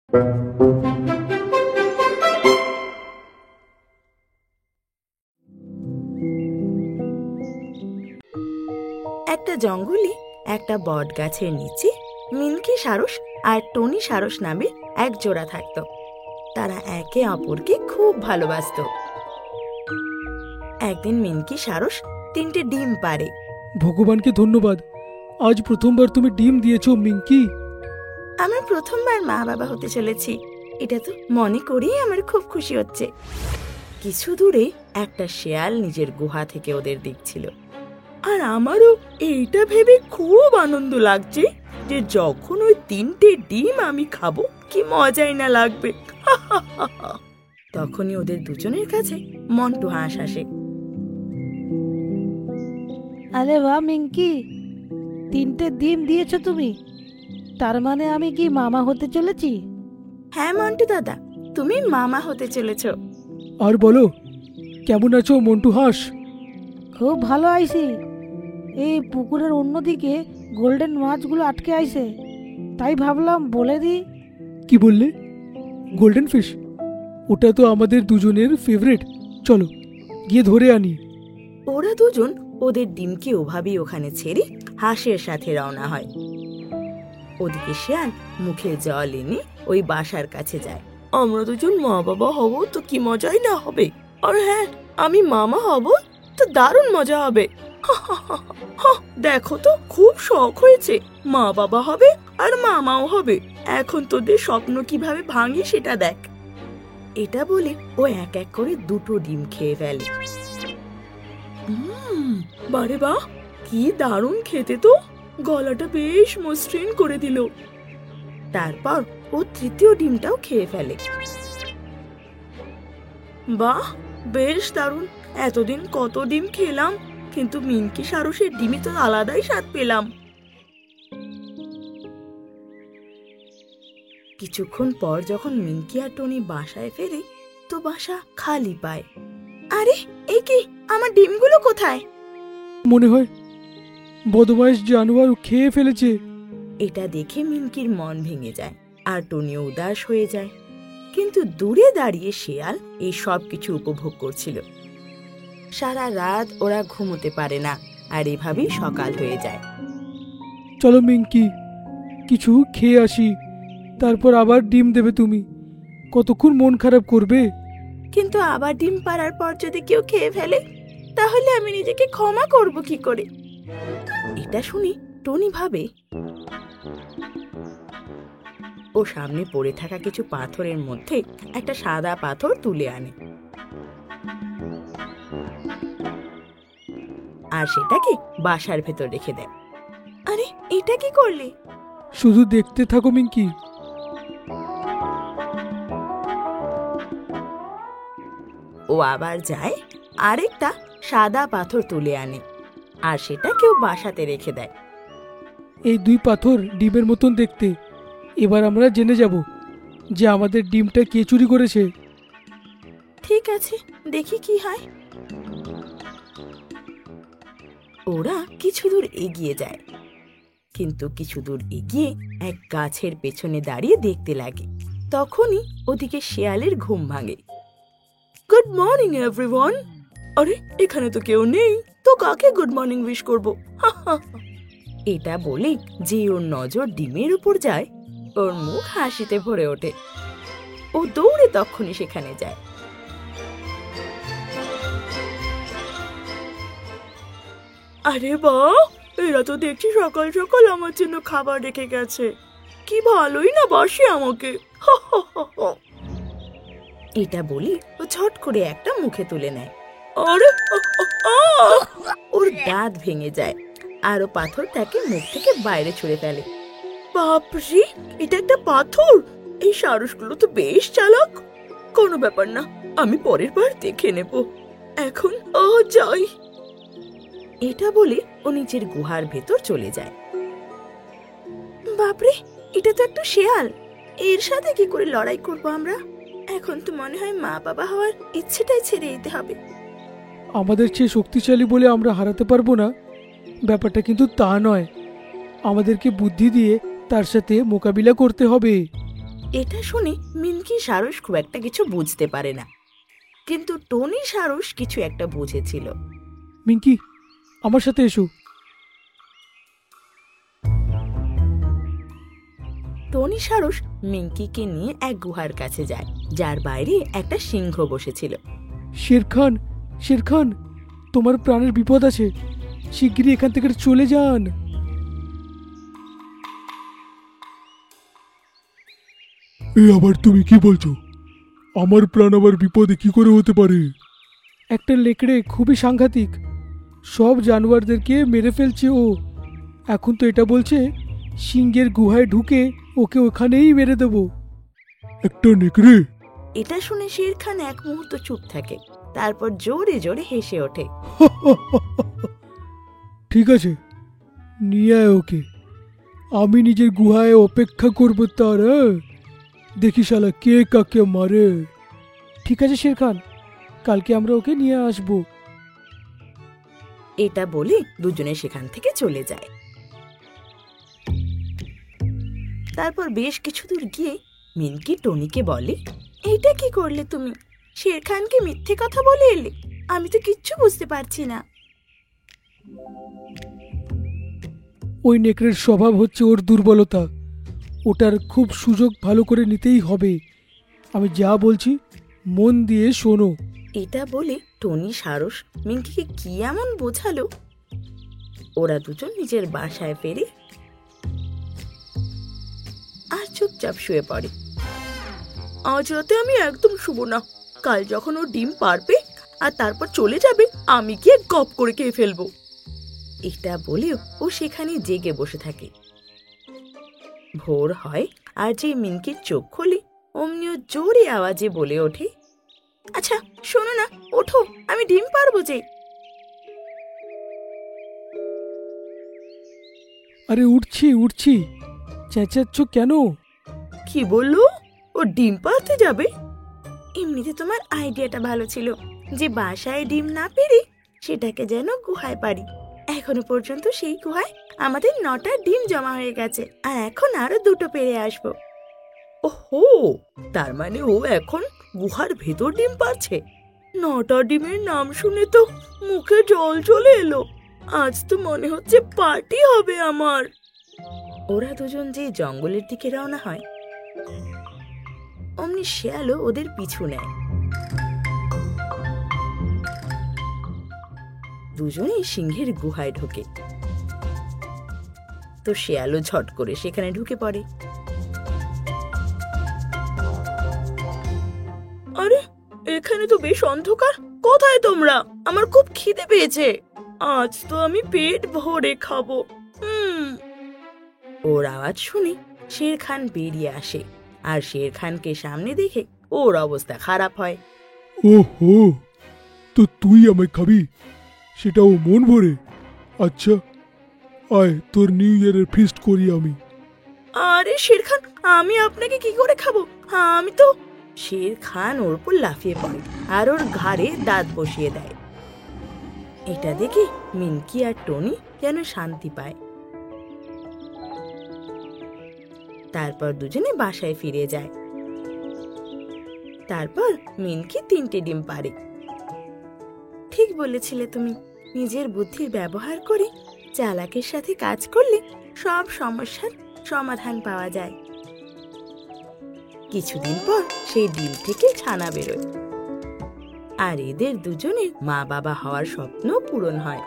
একটা জঙ্গলে একটা বট গাছের নিচে মিনকি সারস আর টনি সারস নামে এক জোড়া থাকত। তারা একে অপরকে খুব ভালোবাসত। একদিন মিনকি সারস 3টে ডিম পারে। ভগবানকে ধন্যবাদ, আজ প্রথমবার তুমি ডিম দিয়েছো মিঙ্কি। আমার প্রথমবার মা বাবা হতে চলেছি, এটা তো মনে করেই আমার খুব খুশি হচ্ছে। কিছু দূরে একটা শেয়াল নিজের গুহা থেকে ওদের দেখছিল। আর আমারও এইটা ভেবে খুব আনন্দ লাগছে যে যখন ওই 3টে ডিম আমি খাবো কি মজাই না লাগবে। তখনই ওদের দুজনের কাছে মন্টু হাঁস আসে। আরে বাহ মিঙ্কি, 3টে ডিম দিয়েছো তুমি, তার মানে আমি কি মামা হতে চলেছি? হ্যাঁ মন্টু দাদা, তুমি মামা হতে চলেছ। আর বলো, কেমন আছো মন্টু হাঁস? খুব ভালো আইছি। এই পুকুরের অন্যদিকে গোল্ডেন মাছগুলো আটকে আইছে, তাই ভাবলাম বলে দিই। কি বললে? Golden fish? ওটা তো আমাদের দুজনের ফেভারিট, চলো গিয়ে ধরে আনি। ওরা দুজন ওদের ডিমকে ওভাবেই ওখানে ছেড়ে হাঁসের সাথে রওনা হয়। ওদিকে শেয়াল মুখে জল এনে ওই বাসার কাছে যায়। আমরা দুজন মা বাবা হব তো কি মজাই না হবে, আর হ্যাঁ আমি মামা হব তো দারুণ মজা হবে। দেখো তো খুব শখ হয়েছে, মা বাবা হবে আর মামাও হবে। এখন তোদের স্বপ্ন কিভাবে ভাঙি সেটা দেখ। এটা বলে ও এক এক করে 2টো ডিম খেয়ে ফেলে। বারে বাহ, কি দারুণ খেতে তো, গলাটা বেশ মসৃণ করে দিল। তারপর ও 3য় ডিমটাও খেয়ে ফেলে। বাহ, বেশ দারুণ। এতদিন কত ডিম খেলাম, কিন্তু মিনকি সারসের ডিমে তো আলাদাই স্বাদ পেলাম। কিছুক্ষণ পর যখন মিনকি আর টনি বাসায় ফেরে তো বাসা খালি পায়। আরে এই কি, আমার ডিমগুলো কোথায়? মনে হয় বদমাইশ জানোয়ার খেয়ে ফেলেছে। এটা দেখে মিনকির মন ভেঙে যায় আর টনিও উদাস হয়ে যায়। কিন্তু দূরে দাঁড়িয়ে শেয়াল এই সব কিছু উপভোগ করছিল। সারা রাত ওরা ঘুমোতে পারে না, আর এভাবেই সকাল হয়ে যায়। চলো মিঙ্কি, কিছু খেয়ে আসি, তারপর আবার ডিম দেবে তুমি। কতক্ষণ মন খারাপ করবে? কিন্তু আবার ডিম পাড়ার পর যদি কেউ খেয়ে ফেলে, তাহলে আমি নিজেকে ক্ষমা করব কি করে? এটা শুনি টনি ভাবে ও সামনে পড়ে থাকা কিছু পাথরের মধ্যে একটা সাদা পাথর তুলে আনে আর সেটাকে বাসার ভেতর রেখে দেয়। আরে এটা কি করলে? শুধু দেখতে থাকো মিঙ্কি। ও আবার যায় আরেকটা সাদা পাথর তুলে আনে আর সেটা কেউ বাসাতে রেখে দেয়। এই 2 পাথর ডিমের মতন দেখতে। এবার আমরা জেনে যাব যে আমাদের ডিমটা কে চুরি করেছে। ঠিক আছে, দেখি কি হয়। ওরা কিছু দূর এগিয়ে যায়, কিন্তু কিছু দূর এগিয়ে এক গাছের পেছনে দাঁড়িয়ে দেখতে লাগে। তখনই ওদিকে শেয়ালের ঘুম ভাঙে। Good morning everyone. আরে এখানে তো কেউ নেই, তো কাকে গুড মর্নিং উইশ করব? এটা বলে যে ওর নজর ডিমের উপর যায়, ওর মুখ হাসিতে ভরে ওঠে। ও দৌড়ে তখনই সেখানে যায়। আরে বাহ, এরা তো দেখছি সকাল সকাল আমার জন্য খাবার রেখে গেছে। কি ভালোই না বাসে আমাকে। এটা বলি ও ঝট করে একটা মুখে তুলে নেয়। আরে ওর দাঁত ভেঙে যায় আর ও পাথরটাকে মুখ থেকে বাইরে ছুঁড়ে ফেলে। বাপরে, এটা একটা পাথর! এই সারসগুলো তো বেশ চালাক। কোনো ব্যাপার না, আমি পরের বার দেখে নেব। এখন যাই। এটা বলে ও নিচের গুহার ভেতর চলে যায়। বাপরে, এটা তো একটা শেয়াল, এর সাথে কি করে লড়াই করব আমরা? এখন তো মনে হয় মা বাবা হওয়ার ইচ্ছেটাই ছেড়ে দিতে হবে। আমাদের চেয়ে শক্তিশালী বলে আমরা হারাতে পারবো না, ব্যাপারটা কিন্তু তা নয়। আমাদেরকে বুদ্ধি দিয়ে তার সাথে মোকাবিলা করতে হবে। এটা শুনে মিনকি সারস খুব একটা কিছু বুঝতে পারে না, কিন্তু টনি সারস কিছু একটা বুঝেছিল। মিঙ্কি, আমার সাথে এসো। টনি সারস মিঙ্কিকে নিয়ে এক গুহার কাছে যায়, যার বাইরে একটা সিংহ বসেছিল। শেরখান, শেরখান, তোমার প্রাণের বিপদ আছে, শিগগিরই এখান থেকে চলে যান। আবার তুমি কি বলছো? আমার প্রাণ আবার বিপদে কি করে হতে পারে? একটা লেকড়ে খুবই সাংঘাতিক, সব জানোয়ারদেরকে মেরে ফেলছে ও। এখন তো এটা বলছে সিংহের গুহায় ঢুকে ওকে ওখানেই মেরে দেব। একটা নেকড়ে? এটা শুনে শের খান এক মুহূর্ত চুপ থাকে, তারপর জোরে জোরে হেসে ওঠে। ঠিক আছে, নিয়ে আয় ওকে, আমি নিজের গুহায় অপেক্ষা করবো তার। দেখি শালা কে কাকে মারে। ঠিক আছে শেরখান, কালকে আমরা ওকে নিয়ে আসবো। এটা বলে দুজনে সেখান থেকে চলে যায়। তারপর বেশ কিছু দূর গিয়ে মিনকি টনিকে বলে, এইটা কি করলে তুমি? শের খানকে মিথ্যে কথা বলে এলে? আমি তো কিচ্ছু বুঝতে পারছি না। ওই নেকড়ের স্বভাব হচ্ছে ওর দুর্বলতা, ওটার খুব সুযোগ ভালো করে নিতেই হবে। আমি যা বলছি মন দিয়ে শোনো। এটা বলে টনি সারস মিনকিকে কি এমন বোঝালো, ওরা দুজন নিজের বাসায় ফেরে আর চুপচাপ শুয়ে পড়ে। আজ রাতে আমি একদম শুবো না, কাল যখন ও ডিম পারবে আর তারপর চলে যাবে, আমি গিয়ে গপ করে খেয়ে ফেলবো। এটা বলেও ও সেখানে জেগে বসে থাকে। ভোর হয় আর যে মিনকির চোখ খোলে অমনিও জোরে আওয়াজে বলে ওঠে, আচ্ছা শোনো না, ওঠো, আমি ডিম পারবো যে। আরে উঠছি উঠছি, চেঁচাচ্ছ কেন? কি বললো? ও ডিম পারতে যাবে? এমনিতে তোমার আইডিয়াটা ভালো ছিল যে বাসায় ডিম না পেরে সেটাকে যেন গুহায় পারি। এখনো পর্যন্ত সেই গুহায় আমাদের 9টা ডিম জমা হয়ে গেছে, আর এখন আরো 2টো পেরে আসবো। ওহো, তার মানে ও এখন গুহার ভেতর ডিম পারছে? 9টা ডিমের নাম শুনে তো মুখে জল চলে এলো। আজ তো মনে হচ্ছে পার্টি হবে আমার। ওরা দুজন যে জঙ্গলের দিকে রওনা হয়, অমনি শেয়ালও ওদের পিছু নেয়। দুজনেই সিংহের গুহায় ঢোকে, তো শেয়ালও ঝট করে সেখানে ঢুকে পড়ে। আরে, এখানে তো বেশ অন্ধকার, কোথায় তোমরা? আমার খুব খিদে পেয়েছে, আজ তো আমি পেট ভরে খাবো। ওর আওয়াজ শুনে শের খান বেরিয়ে আসে, আর শের খানকে সামনে দেখে ওর অবস্থা খারাপ হয়। ওহো, তো তুই আমায় খাবি, সেটাও মন ভরে? আচ্ছা, আয় তোর নিউ ইয়ারের ফিস্ট করি আমি। আরে শের খান, আমি আপনাকে কি করে খাবো? আমি তো। শের খান ওর উপর লাফিয়ে পড়ে আর ওর ঘাড়ে দাঁত বসিয়ে দেয়। এটা দেখে মিনকি আর টনি যেন শান্তি পায়। তারপর দুজনে বাসায় ফিরে যায়। তারপর মিনকি 3টে ডিম পারে। ঠিক বলেছিলে তুমি, নিজের বুদ্ধির ব্যবহার করে চালাকের সাথে কাজ করলে সব সমস্যার সমাধান পাওয়া যায়। কিছুদিন পর সেই ডিম থেকে ছানা বেরোয়, আর এদের দুজনের মা বাবা হওয়ার স্বপ্ন পূরণ হয়।